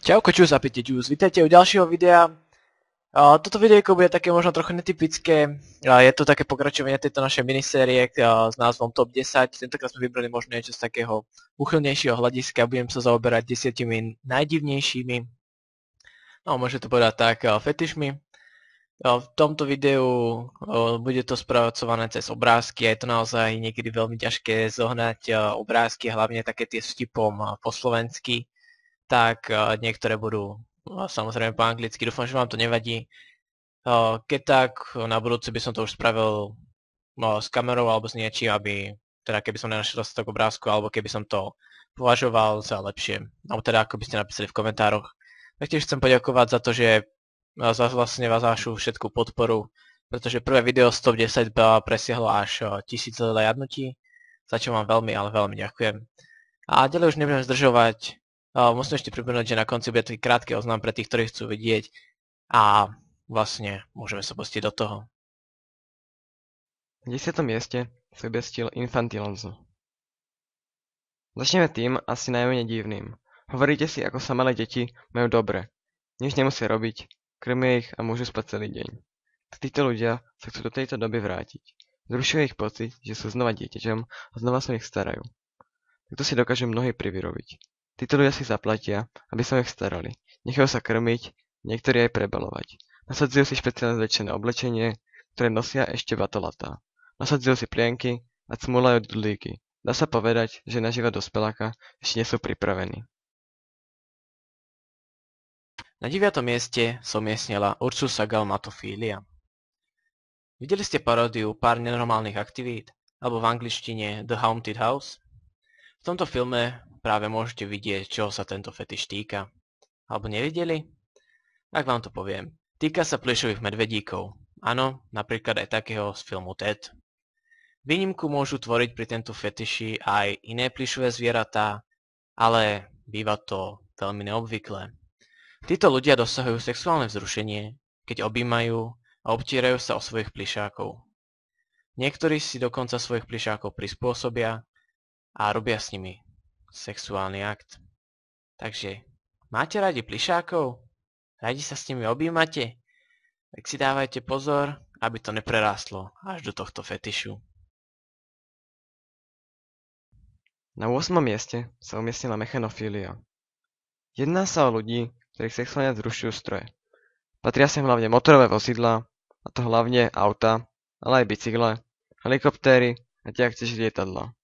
Čauko, čus a pite čus, vítajte u ďalšieho videa. Toto videjko bude také možno trochu netypické. Je to také pokračovanie tejto našej minisérie s názvom Top 10. Tentokrát sme vybrali možno niečo z takého úchylnejšieho hľadiska. Budem sa zaoberať 10 najdivnejšími, no môže to povedať tak, fetišmi. V tomto videu bude to spracované cez obrázky a je to naozaj niekedy veľmi ťažké zohnať obrázky, hlavne také tie s vtipom po slovensky. Tak niektoré budú samozrejme po anglicky, dúfam, že vám to nevadí. Keď tak, na budúce by som to už spravil s kamerou alebo s niečím, aby, teda keby som nenašiel dostatok obrázku, alebo keby som to považoval za lepšie, alebo teda ako by ste napísali v komentároch. Taktiež chcem poďakovať za to, že za vlastne vašu všetkú podporu, pretože prvé video z Top 10 presiahlo až 1000 zhliadnutí, za čo vám veľmi, ale veľmi ďakujem. A ďalej už nebudem zdržovať. Musím ešte pripomenúť, že na konci bude taký krátky oznam pre tých, ktorí chcú vidieť a vlastne môžeme sa pustiť do toho. Na 10. mieste sa objasnil infantilizmus. Začneme tým asi najmenej divným. Hovoríte si, ako sa malé deti majú dobre. Nič nemusia robiť, krmia ich a môžu spať celý deň. Títo ľudia sa chcú do tejto doby vrátiť. Zrušuje ich pocit, že sú znova dieťaťom a znova sa ich starajú. Takto si dokážu mnohí privyrobiť. Títo ľudia si zaplatia, aby sa o ich starali. Nechajú sa krmiť, niektorí aj prebalovať. Nasadzujú si špeciálne zväčšené oblečenie, ktoré nosia ešte batolatá. Nasadzujú si plienky a cmúľajú dudlíky. Dá sa povedať, že na život dospeláka ešte nie sú pripravení. Na 9. mieste som umiestnila Ursusa Galmatophilia. Videli ste paródiu Pár nenormálnych aktivít, alebo v angličtine The Haunted House? V tomto filme práve môžete vidieť, čoho sa tento fetiš týka. Alebo nevideli? Tak vám to poviem. Týka sa plyšových medvedíkov. Áno, napríklad aj takého z filmu Ted. Výnimku môžu tvoriť pri tento fetiši aj iné plyšové zvieratá, ale býva to veľmi neobvyklé. Títo ľudia dosahujú sexuálne vzrušenie, keď objímajú a obtierajú sa o svojich plyšákov. Niektorí si dokonca svojich plyšákov prispôsobia a robia s nimi sexuálny akt. Takže, máte radi plyšákov? Radi sa s nimi objímate? Tak si dávajte pozor, aby to neprerástlo až do tohto fetišu. Na 8. mieste sa umiestnila mechanofília. Jedná sa o ľudí, ktorých sexuálne vzrušujú stroje. Patria sem hlavne motorové vozidlá, a to hlavne auta, ale aj bicykle, helikoptéry a taktiež lietadlá.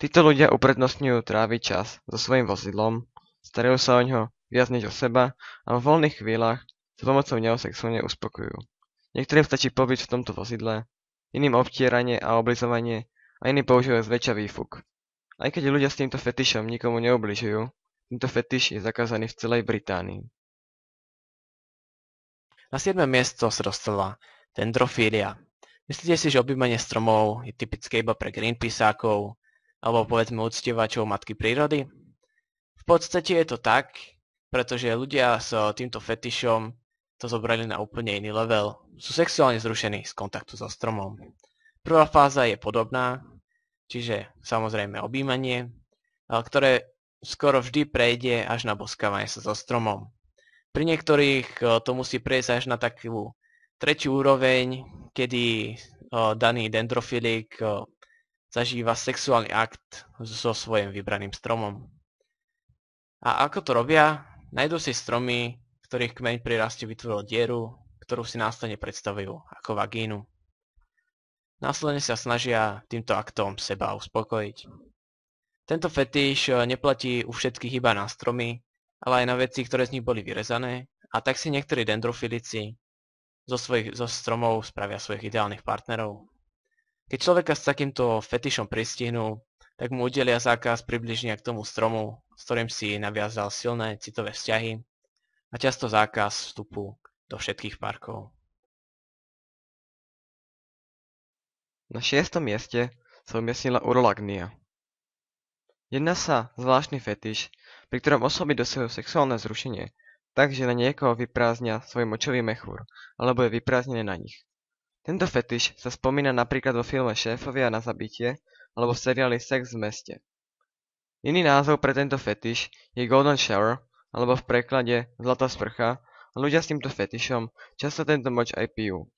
Títo ľudia uprednostňujú tráviť čas so svojím vozidlom, starajú sa o ňo viac než o seba a vo voľných chvíľach sa pomocou neho sexuálne uspokojujú. Niektorým stačí pobyt v tomto vozidle, iným obtieranie a oblizovanie a iní používajú zväčša výfuk. Aj keď ľudia s týmto fetišom nikomu neubližujú, tento fetiš je zakázaný v celej Británii. Na 7. miesto sa dostala dendrofília. Myslíte si, že objímanie stromov je typické iba pre Greenpeaceákov alebo povedzme uctievačov matky prírody? V podstate je to tak, pretože ľudia s týmto fetišom to zobrali na úplne iný level. Sú sexuálne zrušení z kontaktu so stromom. Prvá fáza je podobná, čiže samozrejme objímanie, ktoré skoro vždy prejde až na boskávanie sa so stromom. Pri niektorých to musí prejsť až na takú tretiu úroveň, kedy daný dendrofilik zažíva sexuálny akt so svojím vybraným stromom. A ako to robia? Najdú si stromy, ktorých kmeň pri raste vytvoril dieru, ktorú si následne predstavujú ako vagínu. Následne sa snažia týmto aktom seba uspokojiť. Tento fetiš neplatí u všetkých iba na stromy, ale aj na veci, ktoré z nich boli vyrezané, a tak si niektorí dendrofilici zo stromov spravia svojich ideálnych partnerov. Keď človeka s takýmto fetišom pristihnú, tak mu udelia zákaz približne k tomu stromu, s ktorým si naviazal silné citové vzťahy, a často zákaz vstupu do všetkých parkov. Na 6. mieste sa umiestnila urolagnia. Jedná sa zvláštny fetiš, pri ktorom osoby dosahujú sexuálne vzrušenie, takže na niekoho vyprázdnia svoj močový mechúr, alebo je vyprázdnené na nich. Tento fetiš sa spomína napríklad vo filme Šéfovia na zabitie alebo v seriáli Sex v meste. Iný názov pre tento fetiš je Golden Shower alebo v preklade zlatá sprcha, a ľudia s týmto fetišom často tento moč aj pijú.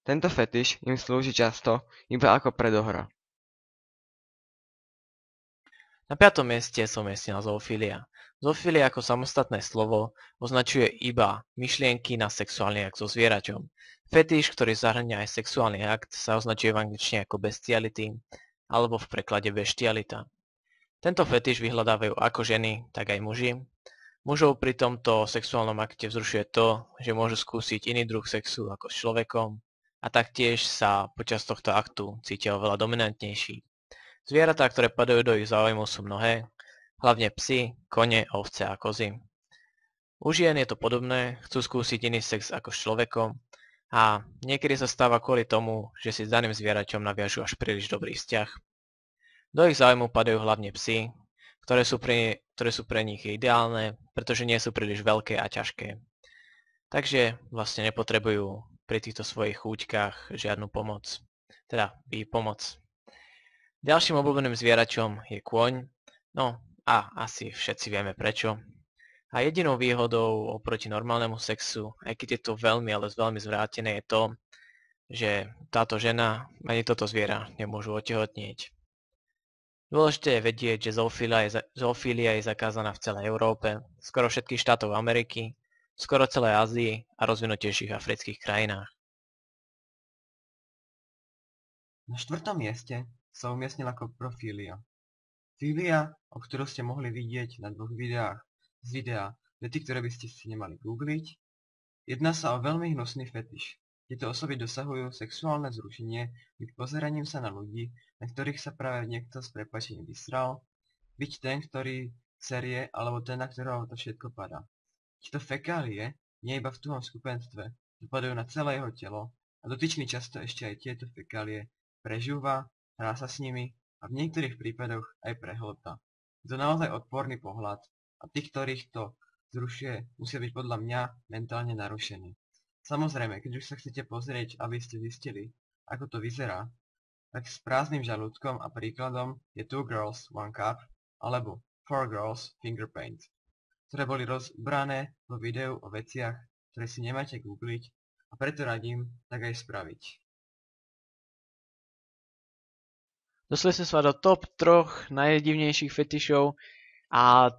Tento fetiš im slúži často iba ako predohra. Na 5. mieste sa umiestnila zoofilia. Zoofilia ako samostatné slovo označuje iba myšlienky na sexuálny akt so zvieraťom. Fetiš, ktorý zahŕňa aj sexuálny akt, sa označuje v angličtine ako bestiality alebo v preklade bestialita. Tento fetiš vyhľadávajú ako ženy, tak aj muži. Mužov pri tomto sexuálnom akte vzrušuje to, že môžu skúsiť iný druh sexu ako s človekom a taktiež sa počas tohto aktu cítia oveľa dominantnejší. Zvieratá, ktoré padajú do ich záujmu, sú mnohé, hlavne psy, kone, ovce a kozy. U žien je to podobné, chcú skúsiť iný sex ako s človekom a niekedy sa stáva kvôli tomu, že si s daným zvieraťom naviažu až príliš dobrý vzťah. Do ich záujmu padajú hlavne psy, ktoré sú pre nich ideálne, pretože nie sú príliš veľké a ťažké. Takže vlastne nepotrebujú pri týchto svojich chúťkach žiadnu pomoc. Teda pomoc. Ďalším obľúbeným zvieračom je kôň, no a asi všetci vieme prečo. A jedinou výhodou oproti normálnemu sexu, aj keď je to veľmi, ale veľmi zvrátené, je to, že táto žena ani toto zviera nemôžu otehotnieť. Dôležité je vedieť, že zoofília je zakázaná v celej Európe, skoro všetkých štátov Ameriky, skoro celej Ázii a rozvinutejších afrických krajinách. Na 4. mieste sa umiestnila koprofília. Fília, o ktorú ste mohli vidieť na 2 videách z videa vety, ktoré by ste si nemali googliť, jedná sa o veľmi hnusný fetiš. Tieto osoby dosahujú sexuálne vzrušenie byť pozeraním sa na ľudí, na ktorých sa práve niekto s prepáčením vysral, byť ten, ktorý serie, alebo ten, na ktorého to všetko padá. Tieto fekálie, nie iba v tuhom skupenstve, dopadajú na celé jeho telo a dotyčný často ešte aj tieto fekálie prežúva, hrá sa s nimi a v niektorých prípadoch aj prehlta. Je to naozaj odporný pohľad a tí, ktorých to vzrušuje, musia byť podľa mňa mentálne narušení. Samozrejme, keď už sa chcete pozrieť, aby ste zistili, ako to vyzerá, tak s prázdnym žalúdkom a príkladom je 2 Girls, 1 Cup alebo 4 Girls, Finger Paint, ktoré boli rozbrané vo videu o veciach, ktoré si nemáte googliť a preto radím tak aj spraviť. Dostali sme sa do top 3 najdivnejších fetišov a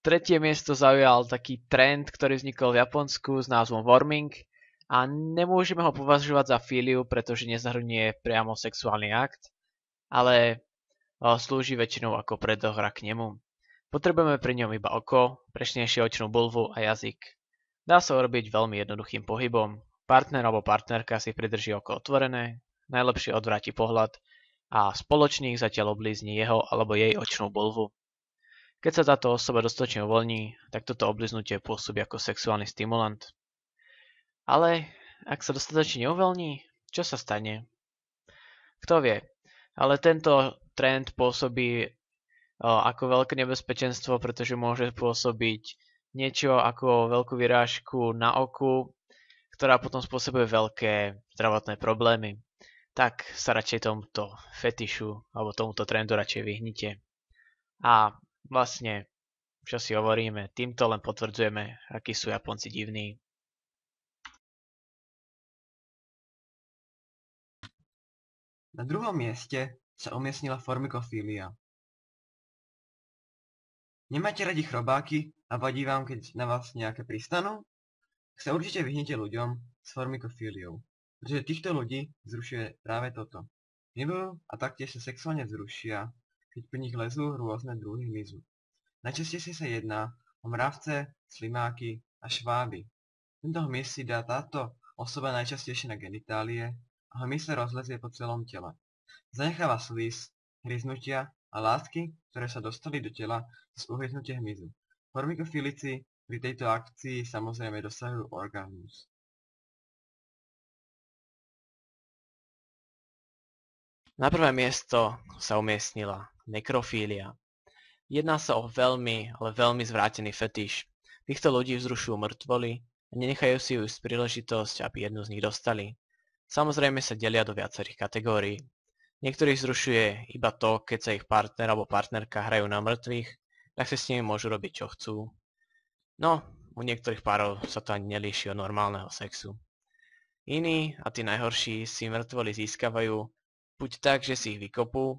3. miesto zaujal taký trend, ktorý vznikol v Japonsku s názvom warming a nemôžeme ho považovať za fíliu, pretože nezahrňuje priamo sexuálny akt, ale slúži väčšinou ako predohra k nemu. Potrebujeme pri ňom iba oko, presnejšie očnú bulvu a jazyk. Dá sa urobiť veľmi jednoduchým pohybom. Partner alebo partnerka si pridrží oko otvorené, najlepšie odvráti pohľad a spoločník zatiaľ oblízni jeho alebo jej očnú bulvu. Keď sa táto osoba dostatočne uvoľní, tak toto obliznutie pôsobí ako sexuálny stimulant. Ale ak sa dostatočne neuvoľní, čo sa stane? Kto vie? Ale tento trend pôsobí ako veľké nebezpečenstvo, pretože môže pôsobiť niečo ako veľkú vyrážku na oku, ktorá potom spôsobuje veľké zdravotné problémy. Tak sa radšej tomuto fetišu alebo tomuto trendu radšej vyhnite. A vlastne, čo si hovoríme, týmto len potvrdzujeme, akí sú Japonci divní. Na 2. mieste sa umiestnila formikofília. Nemáte radi chrobáky a vadí vám, keď na vás nejaké pristanú? Tak sa určite vyhnite ľuďom s formikofíliou, pretože týchto ľudí vzrušuje práve toto. Milujú a taktiež sa sexuálne vzrušia, keď pri nich lezú rôzne druhy hmyzu. Najčastejšie sa jedná o mravce, slimáky a šváby. Tento hmyz si dá táto osoba najčastejšie na genitálie a hmyz sa rozlezie po celom tele. Zanecháva slíz, hryznutia a látky, ktoré sa dostali do tela z uhryznutia hmyzu. Formikofilici pri tejto akcii samozrejme dosahujú orgazmus. Na 1. miesto sa umiestnila nekrofília. Jedná sa o veľmi, ale veľmi zvrátený fetiš. Týchto ľudí vzrušujú mŕtvoly a nenechajú si ju príležitosť, aby jednu z nich dostali. Samozrejme sa delia do viacerých kategórií. Niektorých vzrušuje iba to, keď sa ich partner alebo partnerka hrajú na mŕtvych, tak si s nimi môžu robiť čo chcú. No, u niektorých párov sa to ani nelíši od normálneho sexu. Iní, a tí najhorší, si mŕtvoly získavajú buď tak, že si ich vykopú,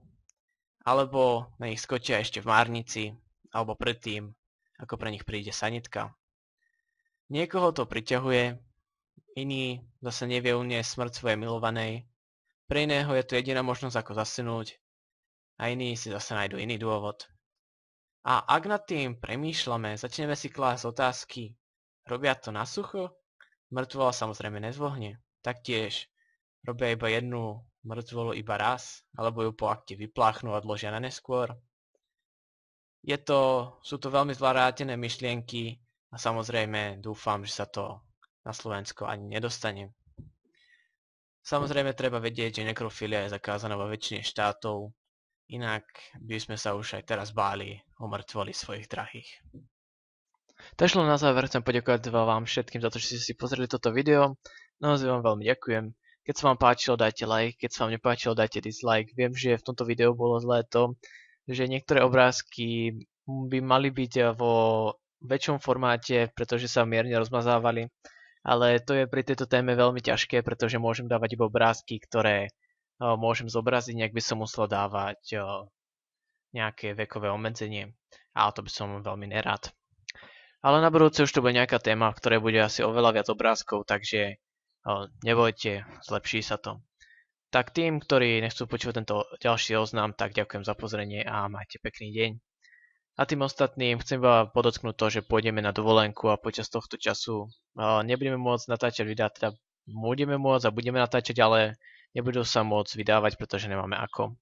alebo na nich skočia ešte v márnici, alebo predtým, ako pre nich príde sanitka. Niekoho to priťahuje, iný zase nevie uniesť smrť svojej milovanej, pre iného je to jediná možnosť ako zasenúť a iní si zase nájdu iný dôvod. A ak nad tým premýšľame, začneme si klásť otázky, robia to na sucho? Mŕtvola samozrejme nezvohne. Taktiež robia iba jednu mŕtvolu iba raz, alebo ju po akte vypláchnú a odložia na neskôr. Sú to veľmi zvládátené myšlienky a samozrejme dúfam, že sa to na Slovensko ani nedostane. Samozrejme treba vedieť, že nekrofilia je zakázaná vo väčšine štátov, inak by sme sa už aj teraz báli o mŕtvoli svojich drahých. Takže na záver chcem poďakovať vám všetkým za to, že ste si pozreli toto video. Naozaj vám veľmi ďakujem. Keď sa vám páčilo, dajte like, keď sa vám nepáčilo, dajte dislike. Viem, že v tomto videu bolo zlé to, že niektoré obrázky by mali byť vo väčšom formáte, pretože sa mierne rozmazávali. Ale to je pri tejto téme veľmi ťažké, pretože môžem dávať iba obrázky, ktoré môžem zobraziť, nejak by som musel dávať nejaké vekové obmedzenie. A to by som veľmi nerád. Ale na budúce už to bude nejaká téma, v ktorej bude asi oveľa viac obrázkov, takže nebojte, zlepší sa to. Tak tým, ktorí nechcú počúvať tento ďalší oznám, tak ďakujem za pozrenie a majte pekný deň. A tým ostatným chcem iba podotknúť to, že pôjdeme na dovolenku a počas tohto času nebudeme môcť natáčať videá, teda budeme môcť a budeme natáčať, ale nebudú sa môcť vydávať, pretože nemáme ako.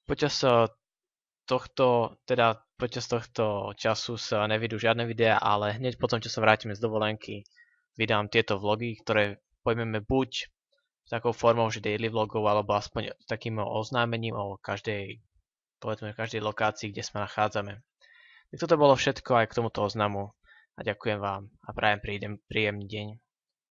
Počas tohto času sa nevidú žiadne videá, ale hneď potom, čo sa vrátime z dovolenky, vydám tieto vlogy, ktoré pojmeme buď takou formou, že daily vlogov, alebo aspoň takým oznámením o každej lokácii, kde sa nachádzame. Tak toto bolo všetko aj k tomuto oznamu a ďakujem vám a prajem príjemný deň.